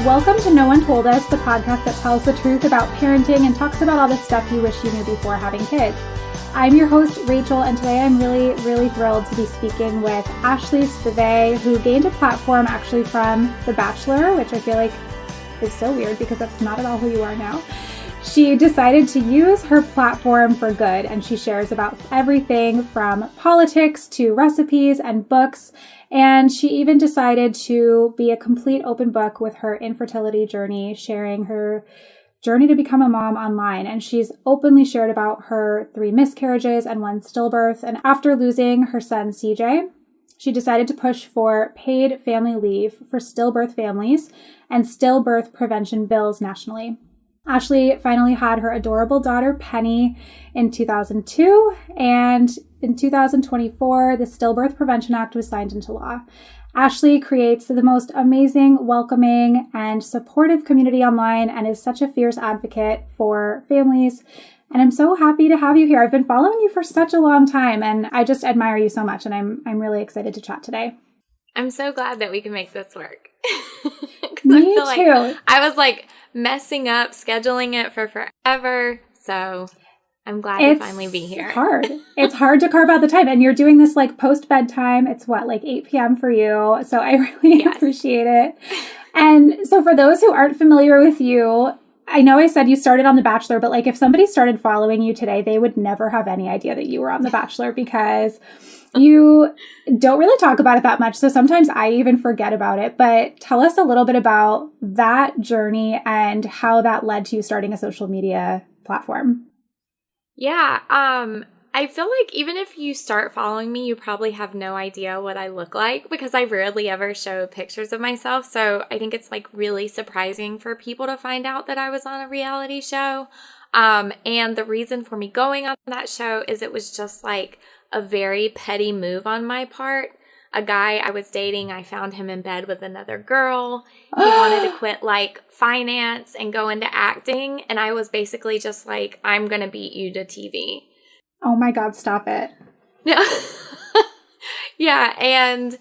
Welcome to No One Told Us, the podcast that tells the truth about parenting and talks about all the stuff you wish you knew before having kids. I'm your host, Rachael, and today I'm really thrilled to be speaking with Ashley Spivey, who gained a platform actually from The Bachelor, which I feel like is so weird because that's not at all who you are now. She decided to use her platform for good, and she shares about everything from politics to recipes and books. And she even decided to be a complete open book with her infertility journey, sharing her journey to become a mom online. And she's openly shared about her 3 miscarriages and 1 stillbirth. And after losing her son, CJ, she decided to push for paid family leave for stillbirth families and stillbirth prevention bills nationally. Ashley finally had her adorable daughter, Penny, in 2002, and in 2024, the Stillbirth Prevention Act was signed into law. Ashley creates the most amazing, welcoming, and supportive community online and is such a fierce advocate for families. And I'm so happy to have you here. I've been following you for such a long time, and I just admire you so much, and I'm really excited to chat today. I'm so glad that we can make this work. Me too. I was messing up scheduling it for forever, so I'm glad to finally be here. It's hard to carve out the time, and you're doing this post bedtime. It's 8 p.m. for you, so I really appreciate it. And so for those who aren't familiar with you, I know I said you started on The Bachelor, but if somebody started following you today, they would never have any idea that you were on The Bachelor because you don't really talk about it that much. So sometimes I even forget about it. But tell us a little bit about that journey and how that led to you starting a social media platform. Yeah. I feel like even if you start following me, you probably have no idea what I look like because I rarely ever show pictures of myself. So I think it's really surprising for people to find out that I was on a reality show. And the reason for me going on that show is it was just a very petty move on my part. A guy I was dating, I found him in bed with another girl. He wanted to quit finance and go into acting. And I was basically just I'm going to beat you to TV. Oh my God, stop it. Yeah. Yeah. And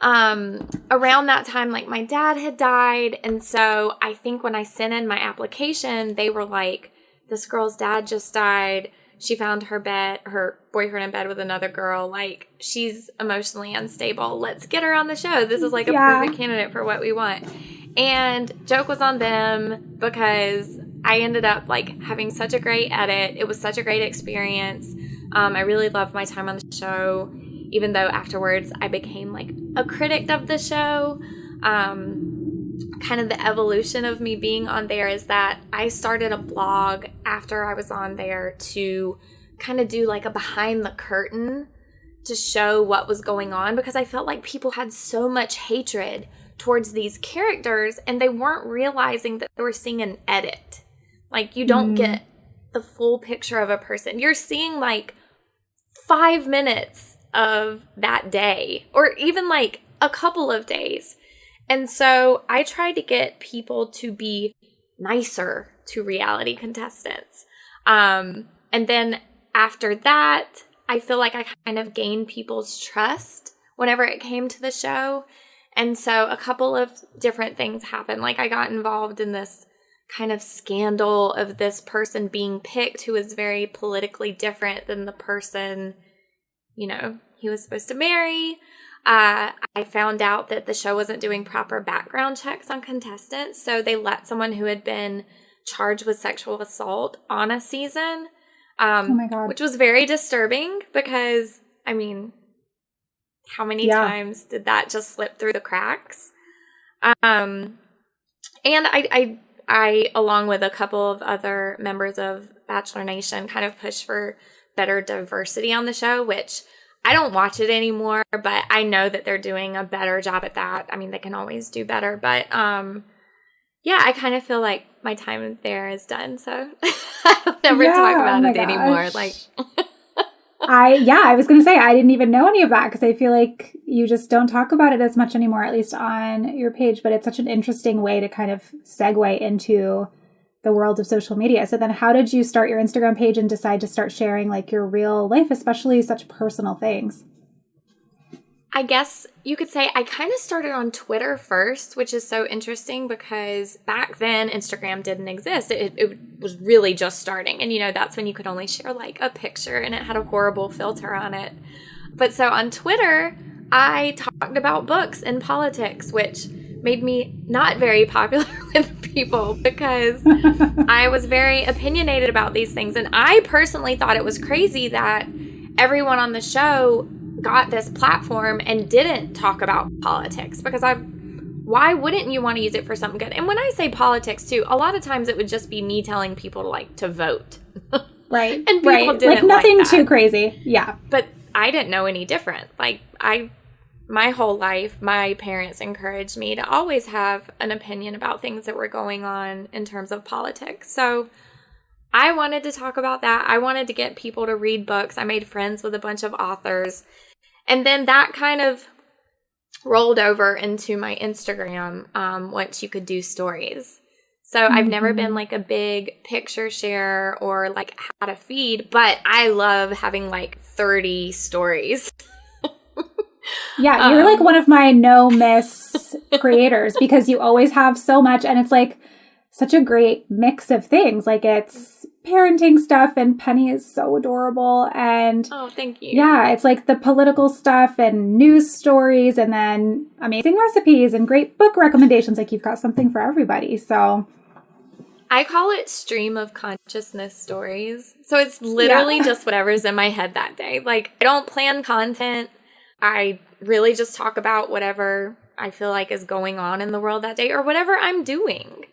around that time, my dad had died. And so I think when I sent in my application, they were this girl's dad just died. She found her boyfriend in bed with another girl. She's emotionally unstable. Let's get her on the show. This is a perfect candidate for what we want. And joke was on them because I ended up having such a great edit. It was such a great experience. I really loved my time on the show, even though afterwards I became a critic of the show. Kind of the evolution of me being on there is that I started a blog after I was on there to kind of do a behind the curtain to show what was going on because I felt like people had so much hatred towards these characters and they weren't realizing that they were seeing an edit. You don't get the full picture of a person. You're seeing 5 minutes of that day or even a couple of days. And so I tried to get people to be nicer to reality contestants. And then after that, I feel like I kind of gained people's trust whenever it came to the show. And so a couple of different things happened. I got involved in this kind of scandal of this person being picked who was very politically different than the person, he was supposed to marry. I found out that the show wasn't doing proper background checks on contestants, so they let someone who had been charged with sexual assault on a season, oh my God. Which was very disturbing because, how many times did that just slip through the cracks? And I, along with a couple of other members of Bachelor Nation, kind of pushed for better diversity on the show, which I don't watch it anymore, but I know that they're doing a better job at that. They can always do better, but I kind of feel like my time there is done, so I don't ever talk about it anymore. I was going to say, I didn't even know any of that because I feel like you just don't talk about it as much anymore, at least on your page, but it's such an interesting way to kind of segue into the world of social media. So then how did you start your Instagram page and decide to start sharing your real life, especially such personal things? I guess you could say I kind of started on Twitter first, which is so interesting because back then Instagram didn't exist. It was really just starting. And, that's when you could only share like a picture and it had a horrible filter on it. But so on Twitter, I talked about books and politics, which made me not very popular with people because I was very opinionated about these things. And I personally thought it was crazy that everyone on the show got this platform and didn't talk about politics because why wouldn't you want to use it for something good? And when I say politics too, a lot of times it would just be me telling people to vote. Right. And people didn't like nothing like that. too crazy. Yeah. But I didn't know any different. Like my whole life, my parents encouraged me to always have an opinion about things that were going on in terms of politics. So I wanted to talk about that. I wanted to get people to read books. I made friends with a bunch of authors. And then that kind of rolled over into my Instagram once you could do stories. So I've never been like a big picture share or like had a feed, but I love having like 30 stories. Yeah, you're like one of my no miss creators because you always have so much, and it's like such a great mix of things. Like it's parenting stuff, and Penny is so adorable. And oh, thank you. Yeah, it's like the political stuff and news stories, and then amazing recipes and great book recommendations. Like you've got something for everybody. So I call it stream of consciousness stories. So it's literally just whatever's in my head that day. Like I don't plan content. I really just talk about whatever I feel like is going on in the world that day or whatever I'm doing.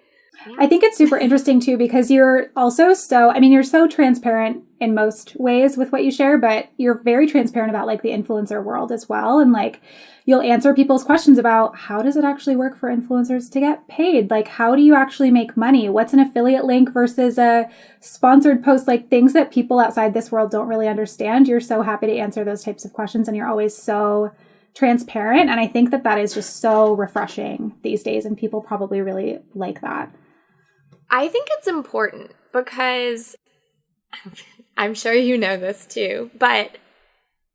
Yeah. I think it's super interesting too because you're also you're so transparent in most ways with what you share, but you're very transparent about like the influencer world as well. And like you'll answer people's questions about how does it actually work for influencers to get paid? Like how do you actually make money? What's an affiliate link versus a sponsored post? Like things that people outside this world don't really understand. You're so happy to answer those types of questions and you're always so transparent. And I think that is just so refreshing these days and people probably really like that. I think it's important because I'm sure you know this too, but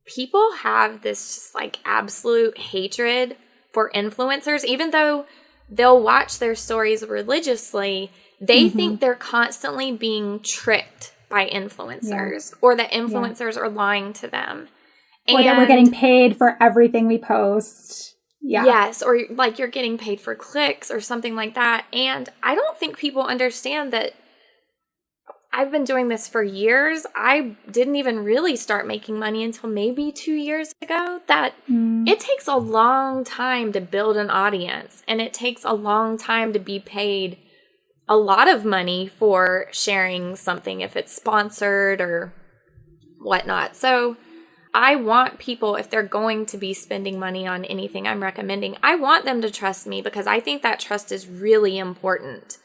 people have this just like absolute hatred for influencers. Even though they'll watch their stories religiously, they think they're constantly being tricked by influencers or that influencers are lying to them. Or that we're getting paid for everything we post. Yeah. Yes, or like you're getting paid for clicks or something like that. And I don't think people understand that I've been doing this for years. I didn't even really start making money until maybe 2 years ago. That it takes a long time to build an audience, and it takes a long time to be paid a lot of money for sharing something if it's sponsored or whatnot. So I want people, if they're going to be spending money on anything I'm recommending, I want them to trust me because I think that trust is really important.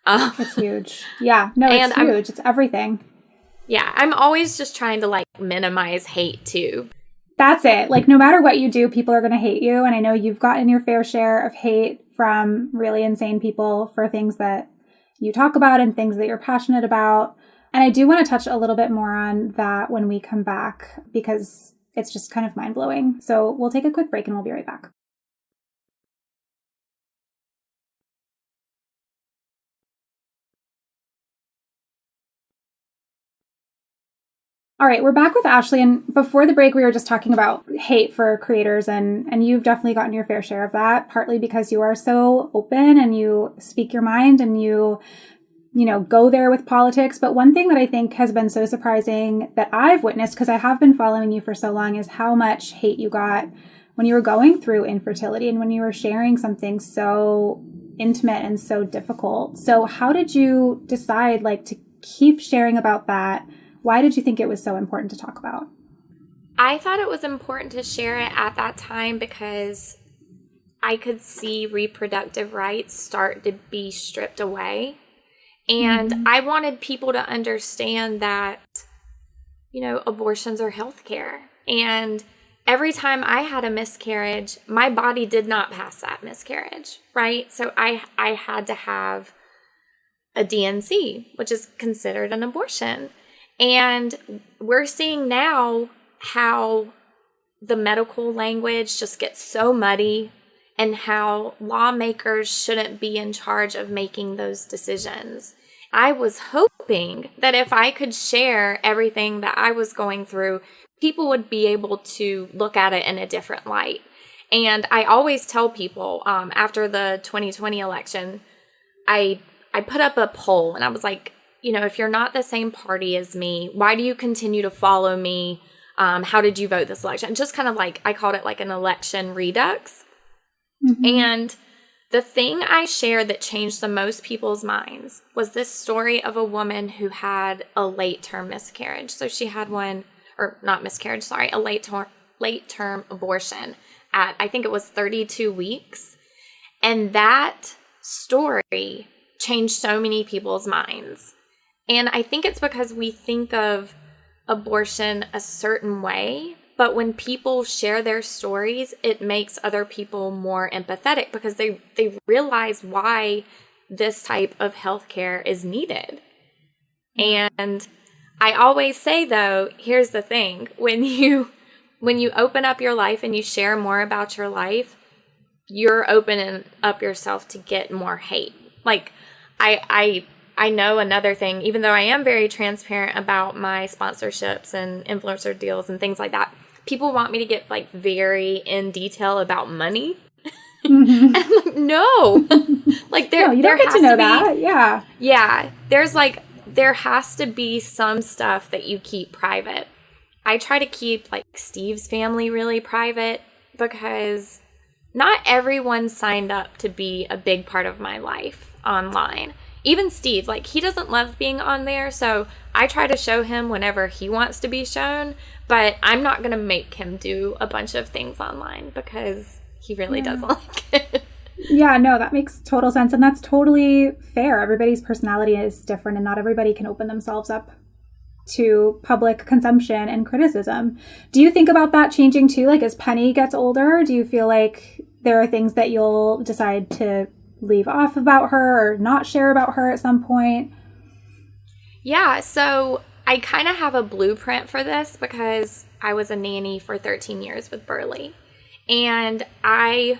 It's huge. Yeah. No, it's huge. It's everything. Yeah. I'm always just trying to like minimize hate too. That's it. Like no matter what you do, people are going to hate you. And I know you've gotten your fair share of hate from really insane people for things that you talk about and things that you're passionate about. And I do want to touch a little bit more on that when we come back because it's just kind of mind-blowing. So we'll take a quick break and we'll be right back. All right, we're back with Ashley. And before the break, we were just talking about hate for creators. And you've definitely gotten your fair share of that, partly because you are so open and you speak your mind and you go there with politics. But one thing that I think has been so surprising that I've witnessed, because I have been following you for so long, is how much hate you got when you were going through infertility and when you were sharing something so intimate and so difficult. So how did you decide to keep sharing about that? Why did you think it was so important to talk about? I thought it was important to share it at that time because I could see reproductive rights start to be stripped away. And I wanted people to understand that, abortions are healthcare. And every time I had a miscarriage, my body did not pass that miscarriage, right? So I had to have a DNC, which is considered an abortion. And we're seeing now how the medical language just gets so muddy and how lawmakers shouldn't be in charge of making those decisions. I was hoping that if I could share everything that I was going through, people would be able to look at it in a different light. And I always tell people after the 2020 election, I put up a poll and I was like, if you're not the same party as me, why do you continue to follow me? How did you vote this election? Just kind of like, I called it like an election redux. Mm-hmm. And the thing I shared that changed the most people's minds was this story of a woman who had a late-term miscarriage. So she had a late-term abortion at, I think it was 32 weeks. And that story changed so many people's minds. And I think it's because we think of abortion a certain way, but when people share their stories, it makes other people more empathetic because they realize why this type of healthcare is needed. And I always say, though, here's the thing. When you open up your life and you share more about your life, you're opening up yourself to get more hate. Like, I know another thing, even though I am very transparent about my sponsorships and influencer deals and things like that, people want me to get like very in detail about money. Mm-hmm. And I'm like, no. Like you don't get to know that. Yeah. Yeah. There has to be some stuff that you keep private. I try to keep like Steve's family really private because not everyone signed up to be a big part of my life online. Even Steve, like, he doesn't love being on there, so I try to show him whenever he wants to be shown, but I'm not going to make him do a bunch of things online because he really doesn't like it. Yeah, no, that makes total sense, and that's totally fair. Everybody's personality is different, and not everybody can open themselves up to public consumption and criticism. Do you think about that changing, too? Like, as Penny gets older, do you feel like there are things that you'll decide to leave off about her or not share about her at some point? Yeah, so I kind of have a blueprint for this because I was a nanny for 13 years with Burley. And I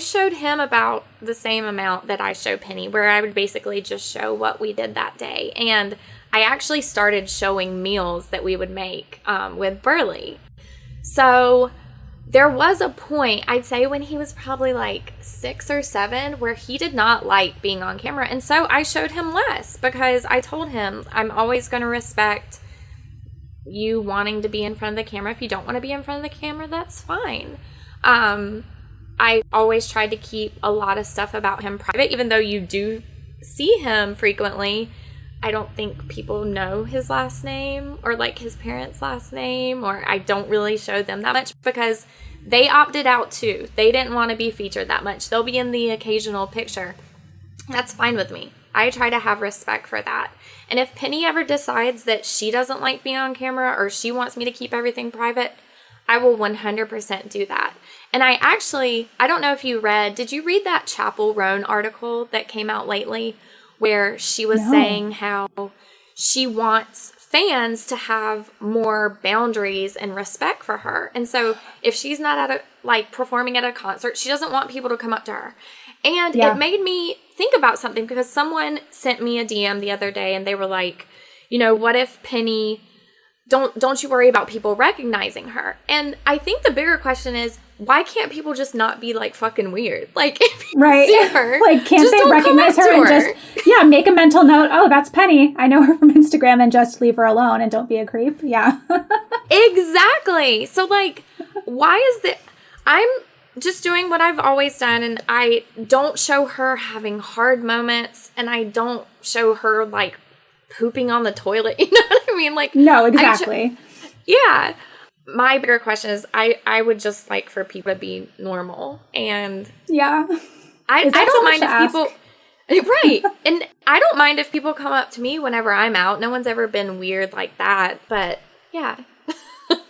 showed him about the same amount that I show Penny, where I would basically just show what we did that day. And I actually started showing meals that we would make with Burley. So there was a point, I'd say when he was probably like 6 or 7, where he did not like being on camera. And so I showed him less because I told him I'm always going to respect you wanting to be in front of the camera. If you don't want to be in front of the camera, that's fine. I always tried to keep a lot of stuff about him private, even though you do see him frequently. I don't think people know his last name or like his parents' last name, or I don't really show them that much because they opted out too. They didn't want to be featured that much. They'll be in the occasional picture. That's fine with me. I try to have respect for that. And if Penny ever decides that she doesn't like being on camera or she wants me to keep everything private, I will 100% do that. And I don't know if did you read that Chapel Roan article that came out lately? Where she was saying how she wants fans to have more boundaries and respect for her. And so if she's not performing at a concert, she doesn't want people to come up to her. And it made me think about something because someone sent me a DM the other day and they were like, what if Penny, don't you worry about people recognizing her? And I think the bigger question is, why can't people just not be like fucking weird? Like, if you see her, like, can't they recognize her and just make a mental note? Oh, that's Penny. I know her from Instagram, and just leave her alone and don't be a creep. Yeah, exactly. So like, why is that? I'm just doing what I've always done, and I don't show her having hard moments, and I don't show her like pooping on the toilet. You know what I mean? Like, no, exactly. Yeah. My bigger question is I would just like for people to be normal. And I don't mind if people, right. And I don't mind if people come up to me whenever I'm out. No one's ever been weird like that, but yeah.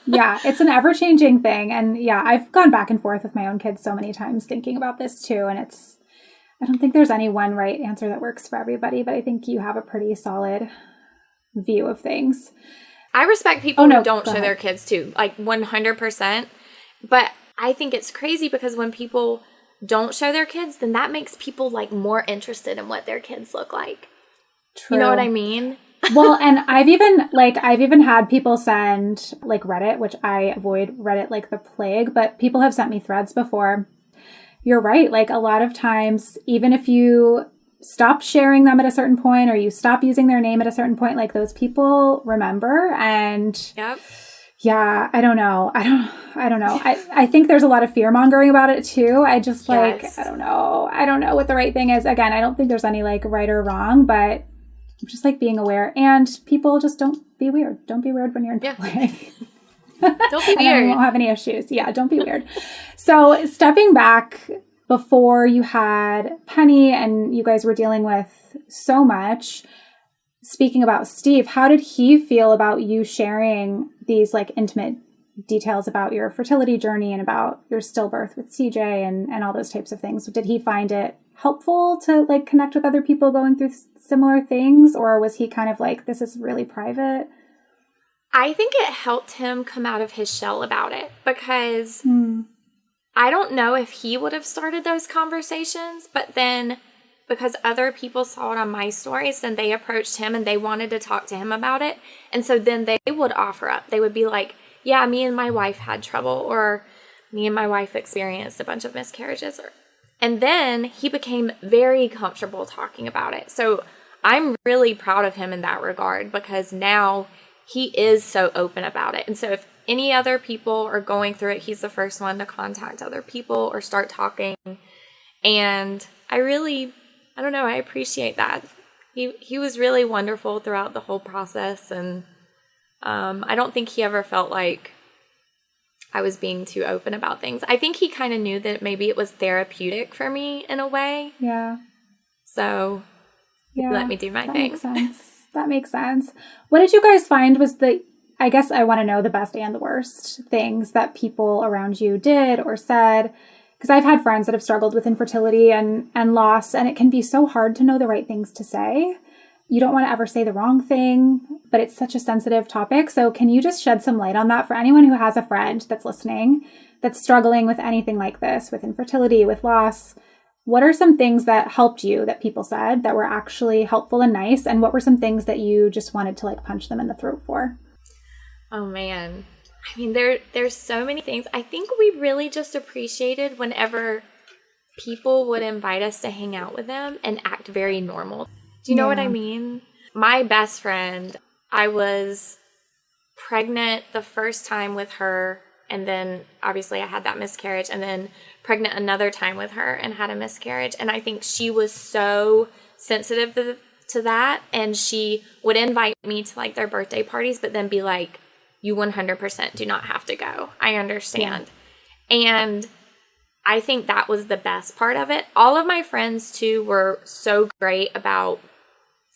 Yeah, it's an ever-changing thing. And I've gone back and forth with my own kids so many times thinking about this too. And I don't think there's any one right answer that works for everybody, but I think you have a pretty solid view of things. I respect people who don't show their kids too, like 100%. But I think it's crazy because when people don't show their kids, then that makes people like more interested in what their kids look like. True. You know what I mean? Well, and I've even had people send like Reddit, which I avoid Reddit like the plague, but people have sent me threads before. You're right. Like a lot of times, even if you stop sharing them at a certain point or you stop using their name at a certain point, like those people remember. And yep. Yeah, I don't know. I don't know. I think there's a lot of fear mongering about it too. I just like, yes. I don't know what the right thing is. Again, I don't think there's any like right or wrong, but just like being aware, and people just don't be weird. Don't be weird when you're in public. Don't be weird. And you won't have any issues. Yeah, don't be weird. So stepping back, before you had Penny and you guys were dealing with so much, speaking about Steve, how did he feel about you sharing these like intimate details about your fertility journey and about your stillbirth with CJ and all those types of things? Did he find it helpful to like connect with other people going through similar things, or was he kind of like, this is really private? I think it helped him come out of his shell about it, because I don't know if he would have started those conversations, but then because other people saw it on my stories, then they approached him and they wanted to talk to him about it. And so then they would offer up. They would be like, yeah, me and my wife had trouble, or me and my wife experienced a bunch of miscarriages. And then he became very comfortable talking about it. So I'm really proud of him in that regard, because now he is so open about it. And so if any other people are going through it, he's the first one to contact other people or start talking. And I don't know, I appreciate that. He was really wonderful throughout the whole process. And I don't think he ever felt like I was being too open about things. I think he kind of knew that maybe it was therapeutic for me in a way. Yeah. So he let me do my thing. Makes sense. That makes sense. What did you guys find was I guess I want to know the best and the worst things that people around you did or said, because I've had friends that have struggled with infertility and loss, and it can be so hard to know the right things to say. You don't want to ever say the wrong thing, but it's such a sensitive topic. So can you just shed some light on that for anyone who has a friend that's listening, that's struggling with anything like this, with infertility, with loss? What are some things that helped you that people said that were actually helpful and nice? And what were some things that you just wanted to like punch them in the throat for? Oh man. I mean, there's so many things. I think we really just appreciated whenever people would invite us to hang out with them and act very normal. Do you know what I mean? My best friend, I was pregnant the first time with her, and then obviously I had that miscarriage, and then pregnant another time with her and had a miscarriage. And I think she was so sensitive to that, and she would invite me to like their birthday parties, but then be like, you 100% do not have to go. I understand. Yeah. And I think that was the best part of it. All of my friends too were so great about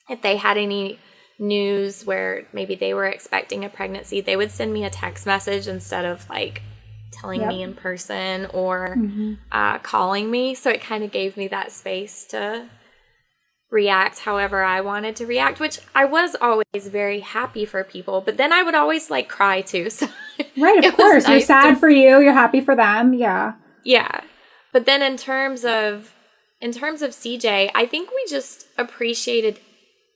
if they had any news where maybe they were expecting a pregnancy, they would send me a text message instead of like telling me in person or calling me. So it kind of gave me that space to react however I wanted to react, which I was always very happy for people. But then I would always like cry too. So right, of course. You're sad for you. You're happy for them. Yeah. Yeah. But then in terms of CJ, I think we just appreciated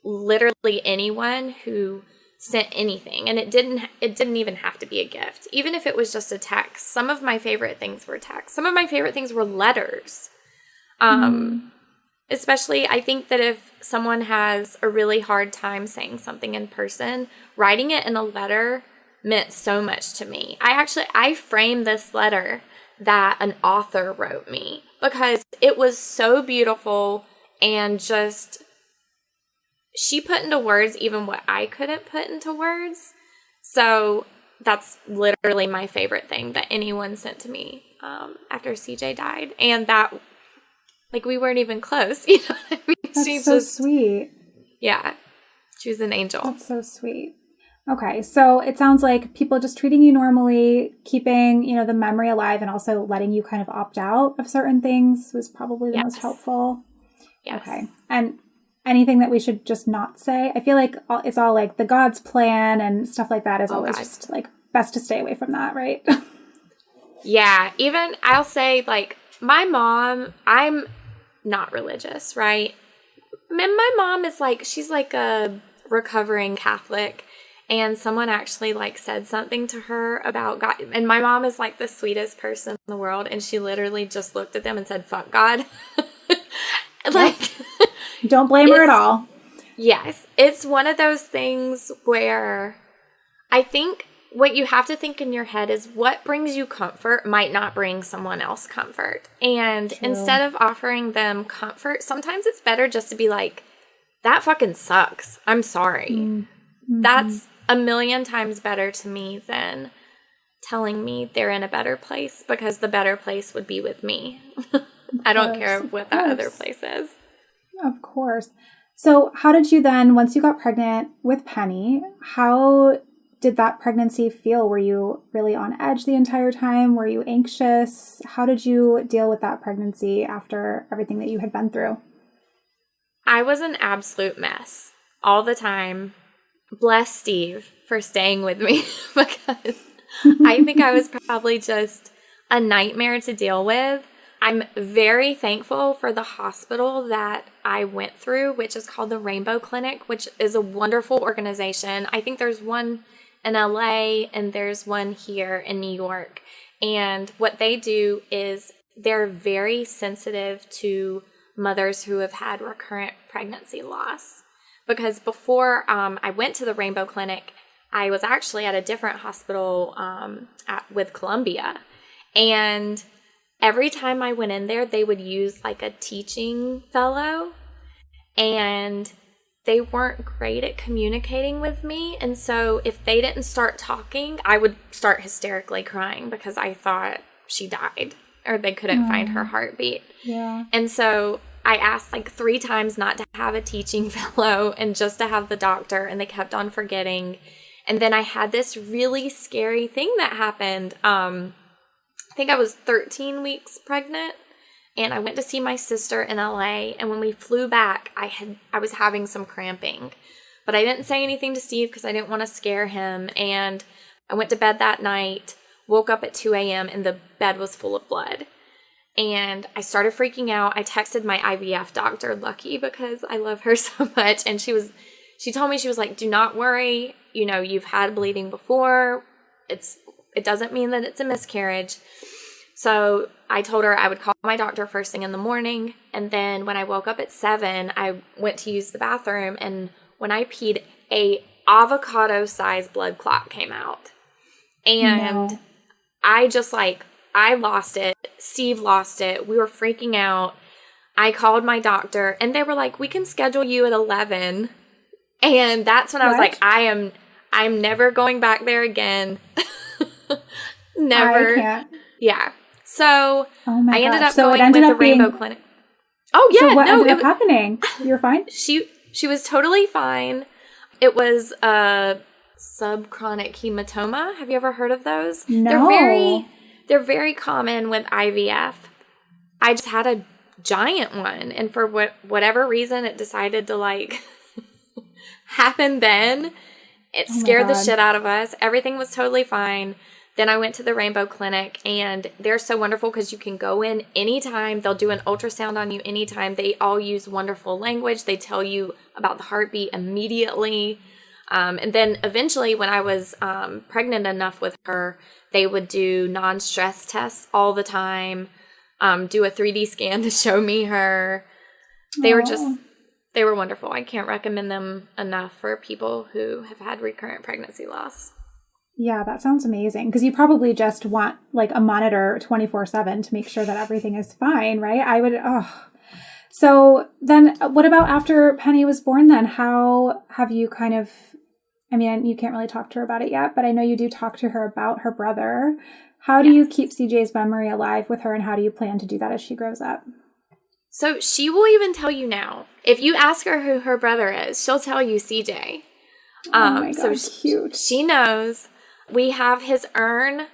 literally anyone who sent anything, and it didn't even have to be a gift, even if it was just a text. Some of my favorite things were texts. Some of my favorite things were letters. Especially, I think that if someone has a really hard time saying something in person, writing it in a letter meant so much to me. I framed this letter that an author wrote me because it was so beautiful, and just she put into words even what I couldn't put into words. So that's literally my favorite thing that anyone sent to me after CJ died. And that, like, we weren't even close. You know what I mean? That's so sweet. Yeah. She was an angel. That's so sweet. Okay. So it sounds like people just treating you normally, keeping, the memory alive, and also letting you kind of opt out of certain things was probably the most helpful. Yes. Okay. And anything that we should just not say? I feel like it's all like the God's plan and stuff like that is always just like best to stay away from that, right? Yeah. Even I'll say like my mom, I'm not religious, right? My mom is like, she's like a recovering Catholic, and someone actually like said something to her about God. And my mom is like the sweetest person in the world. And she literally just looked at them and said, fuck God. Like, don't blame her at all. Yes. It's one of those things where I think what you have to think in your head is what brings you comfort might not bring someone else comfort. And instead of offering them comfort, sometimes it's better just to be like, that fucking sucks. I'm sorry. Mm-hmm. That's a million times better to me than telling me they're in a better place, because the better place would be with me. I don't care what that other place is. Of course. So how did you then, once you got pregnant with Penny, how did that pregnancy feel? Were you really on edge the entire time? Were you anxious? How did you deal with that pregnancy after everything that you had been through? I was an absolute mess all the time. Bless Steve for staying with me, because I think I was probably just a nightmare to deal with. I'm very thankful for the hospital that I went through, which is called the Rainbow Clinic, which is a wonderful organization. I think there's one in LA and there's one here in New York. And what they do is they're very sensitive to mothers who have had recurrent pregnancy loss. Because before I went to the Rainbow Clinic, I was actually at a different hospital with Columbia. And every time I went in there, they would use like a teaching fellow, and they weren't great at communicating with me. And so if they didn't start talking, I would start hysterically crying because I thought she died or they couldn't find her heartbeat. Yeah. And so I asked like 3 times not to have a teaching fellow and just to have the doctor, and they kept on forgetting. And then I had this really scary thing that happened. I think I was 13 weeks pregnant, and I went to see my sister in LA, and when we flew back, I was having some cramping, but I didn't say anything to Steve because I didn't want to scare him. And I went to bed that night, woke up at 2 a.m. and the bed was full of blood. And I started freaking out. I texted my IVF doctor, Lucky, because I love her so much. And she told me, she was like, do not worry. You know, you've had bleeding before. It doesn't mean that it's a miscarriage. So I told her I would call my doctor first thing in the morning. And then when I woke up at 7, I went to use the bathroom. And when I peed, a avocado-sized blood clot came out. And I just I lost it. Steve lost it. We were freaking out. I called my doctor, and they were like, we can schedule you at 11. And that's when I was like, I'm never going back there again. Never. I can't. Yeah. So I ended up so going with the Rainbow Clinic. Oh yeah. So what ended up happening? You're fine? She was totally fine. It was a subchronic hematoma. Have you ever heard of those? No. They're very common with IVF. I just had a giant one, and for whatever reason, it decided to happen then. It scared the shit out of us. Everything was totally fine. Then I went to the Rainbow Clinic, and they're so wonderful because you can go in anytime. They'll do an ultrasound on you anytime. They all use wonderful language. They tell you about the heartbeat immediately. And then eventually, when I was pregnant enough with her, they would do non-stress tests all the time, do a 3D scan to show me her. They were wonderful. I can't recommend them enough for people who have had recurrent pregnancy loss. Yeah, that sounds amazing. Because you probably just want a monitor 24/7 to make sure that everything is fine, right? So then what about after Penny was born then? How have you you can't really talk to her about it yet, but I know you do talk to her about her brother. How do you keep CJ's memory alive with her, and how do you plan to do that as she grows up? So she will even tell you now. If you ask her who her brother is, she'll tell you CJ. Oh my God, cute. She knows. We have his urn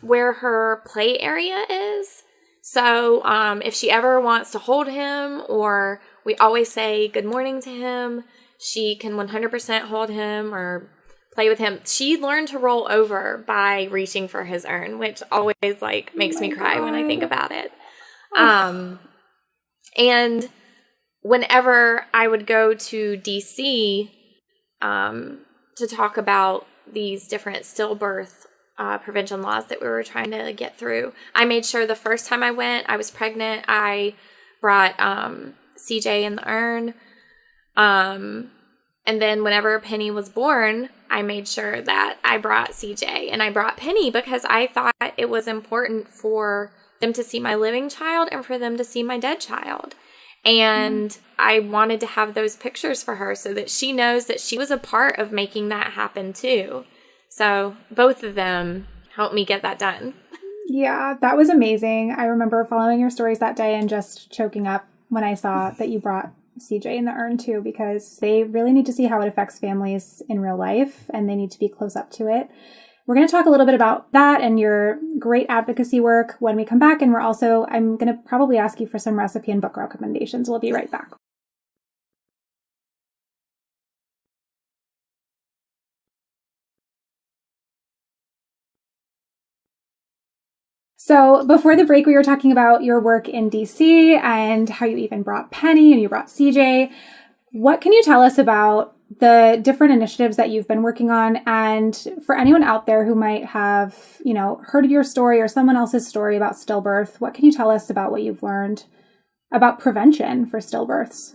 where her play area is. So if she ever wants to hold him or we always say good morning to him. She can 100% hold him or play with him. She learned to roll over by reaching for his urn, which always like makes me cry when I think about it. And whenever I would go to DC to talk about these different stillbirth prevention laws that we were trying to get through, I made sure the first time I went, I was pregnant, I brought CJ in the urn. And then whenever Penny was born, I made sure that I brought CJ and I brought Penny because I thought it was important for them to see my living child and for them to see my dead child. And I wanted to have those pictures for her so that she knows that she was a part of making that happen too. So both of them helped me get that done. Yeah, that was amazing. I remember following your stories that day and just choking up when I saw that you brought CJ in the urn too, because they really need to see how it affects families in real life and they need to be close up to it. We're going to talk a little bit about that and your great advocacy work when we come back. And I'm going to probably ask you for some recipe and book recommendations. We'll be right back. So before the break, we were talking about your work in DC and how you even brought Penny and you brought CJ. What can you tell us about the different initiatives that you've been working on? And for anyone out there who might have, heard of your story or someone else's story about stillbirth, what can you tell us about what you've learned about prevention for stillbirths?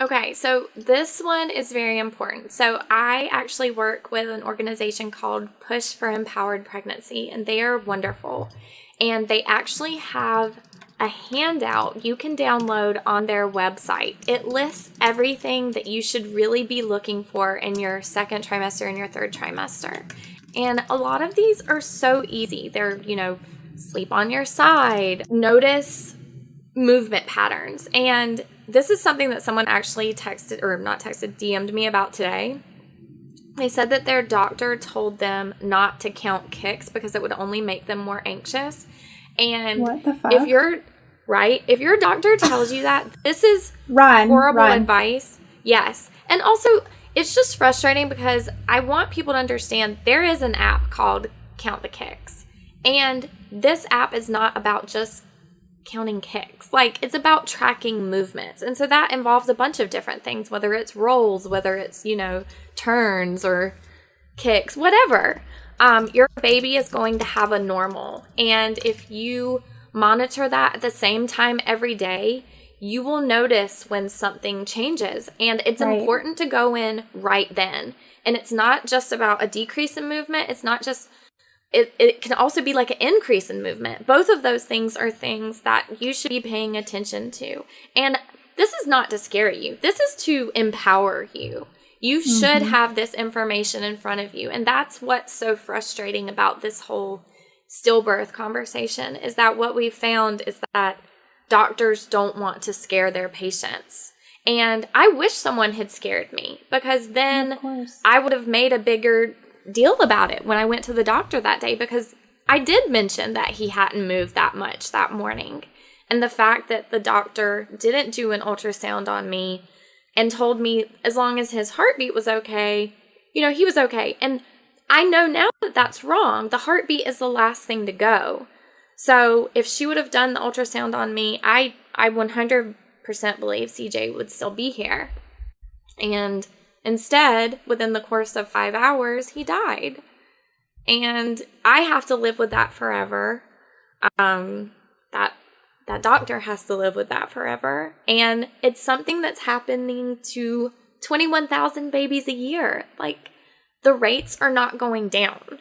Okay, so this one is very important. So I actually work with an organization called Push for Empowered Pregnancy, and they are wonderful. And they actually have a handout you can download on their website. It lists everything that you should really be looking for in your second trimester and your third trimester. And a lot of these are so easy. They're, sleep on your side, notice movement patterns. And this is something that someone actually DM'd me about today. They said that their doctor told them not to count kicks because it would only make them more anxious. And what the fuck? If your doctor tells you that, this is horrible advice. Yes. And also, it's just frustrating because I want people to understand there is an app called Count the Kicks. And this app is not about just counting kicks. It's about tracking movements. And so that involves a bunch of different things, whether it's rolls, whether it's, turns or kicks, whatever. Your baby is going to have a normal. And if you monitor that at the same time every day, you will notice when something changes. And it's important to go in right then. And it's not just about a decrease in movement. It's not just It can also be like an increase in movement. Both of those things are things that you should be paying attention to. And this is not to scare you. This is to empower you. You should have this information in front of you. And that's what's so frustrating about this whole stillbirth conversation, is that what we've found is that doctors don't want to scare their patients. And I wish someone had scared me, because then I would have made a bigger deal about it when I went to the doctor that day, because I did mention that he hadn't moved that much that morning. And the fact that the doctor didn't do an ultrasound on me and told me as long as his heartbeat was okay, he was okay. And I know now that that's wrong. The heartbeat is the last thing to go. So if she would have done the ultrasound on me, I 100% believe CJ would still be here. And instead, within the course of 5 hours, he died. And I have to live with that forever. That doctor has to live with that forever. And it's something that's happening to 21,000 babies a year. The rates are not going down.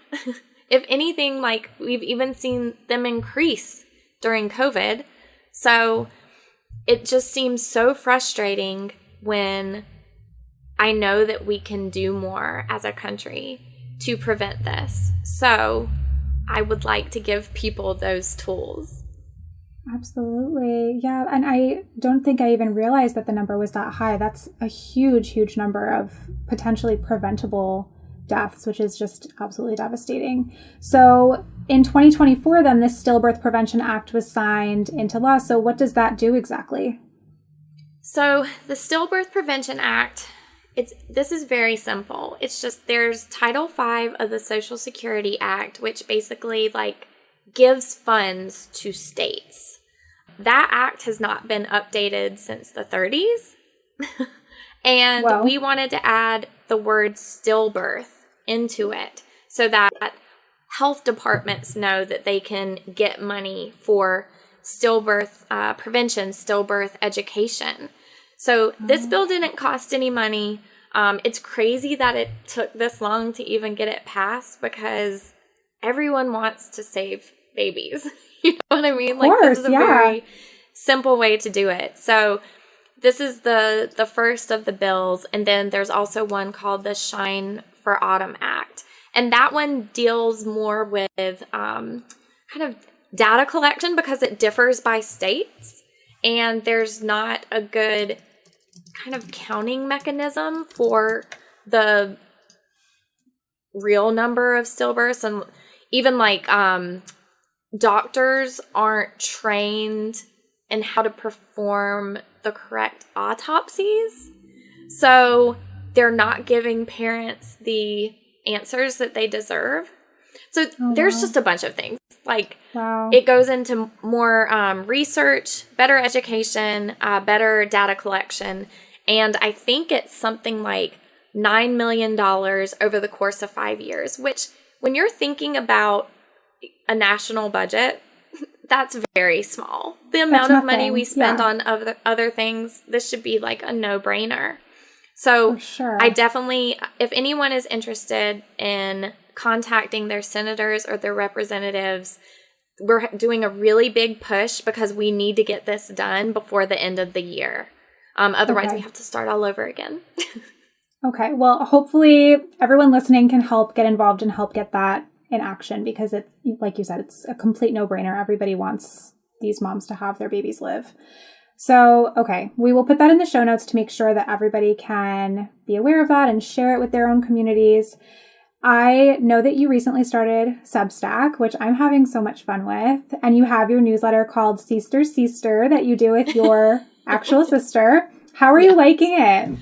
If anything, we've even seen them increase during COVID. So it just seems so frustrating when I know that we can do more as a country to prevent this. So I would like to give people those tools. Absolutely. Yeah. And I don't think I even realized that the number was that high. That's a huge, huge number of potentially preventable deaths, which is just absolutely devastating. So in 2024, then, this Stillbirth Prevention Act was signed into law. So what does that do exactly? So the Stillbirth Prevention Act, this is very simple. It's just there's Title V of the Social Security Act, which basically like gives funds to states. That act has not been updated since the 30s. And Wow. we wanted to add the word stillbirth into it so that health departments know that they can get money for stillbirth prevention, stillbirth education. So this bill didn't cost any money. It's crazy that it took this long to even get it passed because everyone wants to save babies. You know what I mean? Like, this is a very simple way to do it. So this is the first of the bills. And then there's also one called the Shine for Autumn Act. And that one deals more with kind of data collection because it differs by states. And there's not a good kind of counting mechanism for the real number of stillbirths. And even like doctors aren't trained in how to perform the correct autopsies. So they're not giving parents the answers that they deserve. So there's just a bunch of things. Like it goes into more research, better education, better data collection. And I think it's something like $9 million over the course of 5 years, which when you're thinking about a national budget, that's very small. The amount of money we spend on other things, this should be like a no-brainer. So I definitely, if anyone is interested in contacting their senators or their representatives, we're doing a really big push because we need to get this done before the end of the year. Otherwise, we have to start all over again. Okay. Well, hopefully everyone listening can help get involved and help get that in action because it's, like you said, it's a complete no-brainer. Everybody wants these moms to have their babies live. So, okay, we will put that in the show notes to make sure that everybody can be aware of that and share it with their own communities. I know that you recently started Substack, which I'm having so much fun with, and you have your newsletter called Sister that you do with your actual sister. How are you liking it?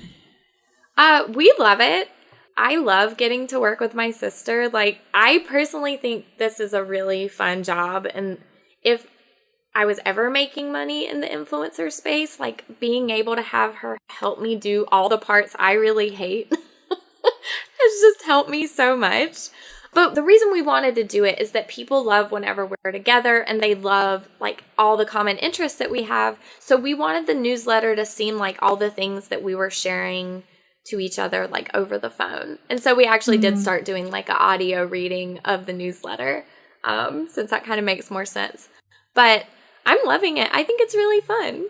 We love it. I love getting to work with my sister. Like, I personally think this is a really fun job. And if I was ever making money in the influencer space, like being able to have her help me do all the parts I really hate has just helped me so much. But the reason we wanted to do it is that people love whenever we're together and they love like all the common interests that we have. So we wanted the newsletter to seem like all the things that we were sharing to each other like over the phone. And so we actually did start doing like an audio reading of the newsletter since that kind of makes more sense. But I'm loving it. I think it's really fun.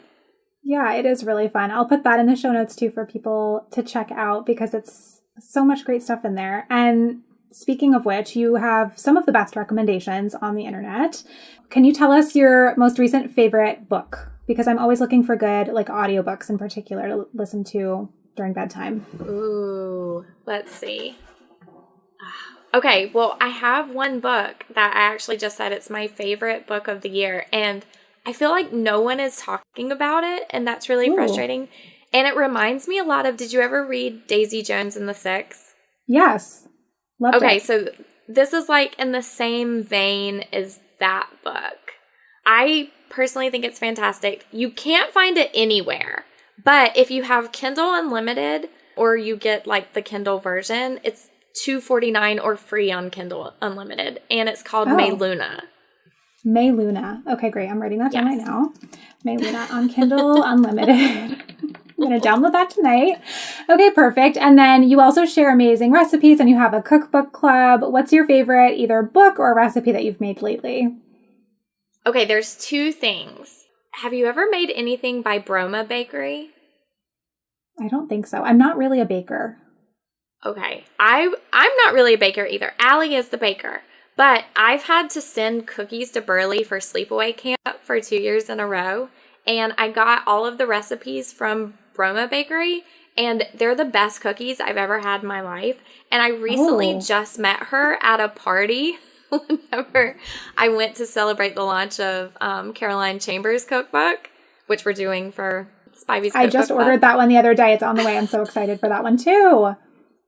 Yeah, it is really fun. I'll put that in the show notes too for people to check out because it's so much great stuff in there. And speaking of which, you have some of the best recommendations on the internet. Can you tell us your most recent favorite book? Because I'm always looking for good like audiobooks in particular to listen to during bedtime. Ooh, let's see. Okay, well, I have one book that I actually just said it's my favorite book of the year, and I feel like no one is talking about it, and that's really frustrating. And it reminds me a lot of, did you ever read Daisy Jones and the Six? Yes. Loved it. Okay, so this is like in the same vein as that book. I personally think it's fantastic. You can't find it anywhere. But if you have Kindle Unlimited or you get like the Kindle version, it's $2.49 or free on Kindle Unlimited. And it's called Mayluna. Mayluna. Okay, great. I'm writing that down right now. Mayluna on Kindle Unlimited. I'm going to download that tonight. Okay, perfect. And then you also share amazing recipes and you have a cookbook club. What's your favorite either book or recipe that you've made lately? Okay, there's two things. Have you ever made anything by Broma Bakery? I don't think so. I'm not really a baker. Okay. I'm not really a baker either. Allie is the baker. But I've had to send cookies to Burley for sleepaway camp for 2 years in a row. And I got all of the recipes from Broma Bakery. And they're the best cookies I've ever had in my life. And I recently just met her at a party whenever I went to celebrate the launch of Caroline Chambers' cookbook, which we're doing for Spivey's I just ordered that one the other day. It's on the way. I'm so excited for that one too.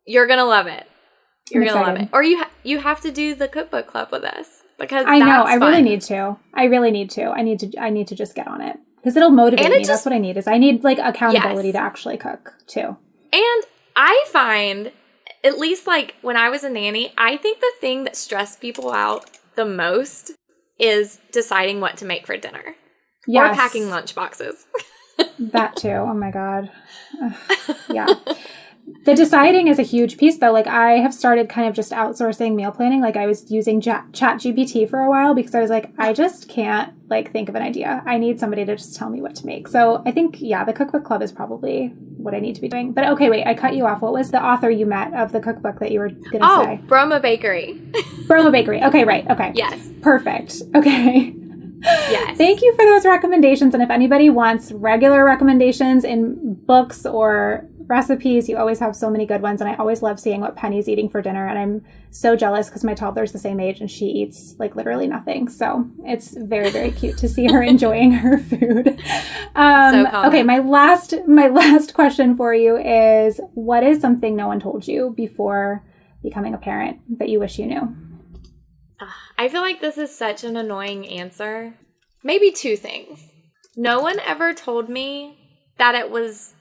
You're going to love it. You're going to love it. Or you have to do the cookbook club with us because I know. I fun. really need to. I need to just get on it because it'll motivate me. That's what I need I need like accountability to actually cook too. And I find, at least like when I was a nanny, I think the thing that stressed people out the most is deciding what to make for dinner. Yes. Or packing lunch boxes. That too. Oh my God. Yeah. The deciding is a huge piece though. Like I have started kind of just outsourcing meal planning. Like I was using ChatGPT for a while because I was like, I just can't like think of an idea. I need somebody to just tell me what to make. So I think, the cookbook club is probably what I need to be doing. But okay, wait, I cut you off. What was the author you met of the cookbook that you were going to say? Broma Bakery. Broma Bakery. Okay, right. Okay. Yes. Perfect. Okay. Yes. Thank you for those recommendations. And if anybody wants regular recommendations in books or recipes, you always have so many good ones. And I always love seeing what Penny's eating for dinner. And I'm so jealous because my toddler's the same age and she eats like literally nothing. So it's very, very cute to see her enjoying her food. Okay, my last question for you is, what is something no one told you before becoming a parent that you wish you knew? I feel like this is such an annoying answer. Maybe two things. No one ever told me that it was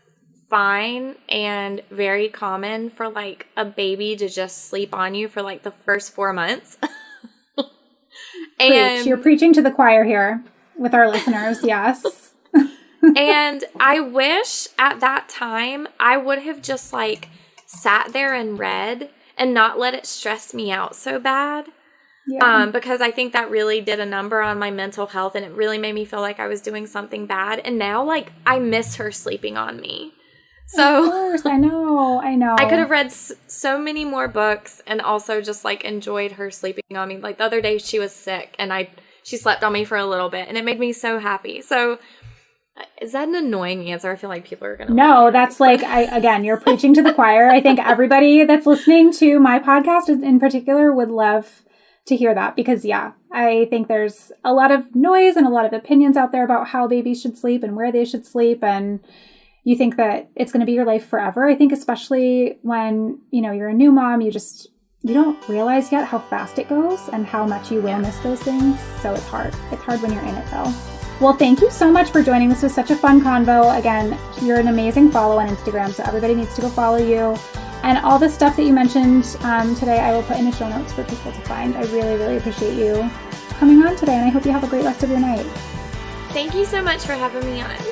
fine and very common for like a baby to just sleep on you for like the first 4 months. And you're preaching to the choir here with our listeners. Yes. And I wish at that time I would have just like sat there and read and not let it stress me out so bad. Yeah. Because I think that really did a number on my mental health and it really made me feel like I was doing something bad. And now like I miss her sleeping on me. So of course, I know. I could have read so many more books and also just like enjoyed her sleeping on me. Like the other day she was sick and she slept on me for a little bit and it made me so happy. So is that an annoying answer? I feel like people are going to... No, that's like, again, you're preaching to the choir. I think everybody that's listening to my podcast in particular would love to hear that because, I think there's a lot of noise and a lot of opinions out there about how babies should sleep and where they should sleep. And you think that it's going to be your life forever. I think especially when, you're a new mom, you don't realize yet how fast it goes and how much you will miss those things. So it's hard. It's hard when you're in it though. Well, thank you so much for joining. This was such a fun convo. Again, you're an amazing follow on Instagram, so everybody needs to go follow you. And all the stuff that you mentioned today, I will put in the show notes for people to find. I really, really appreciate you coming on today, and I hope you have a great rest of your night. Thank you so much for having me on.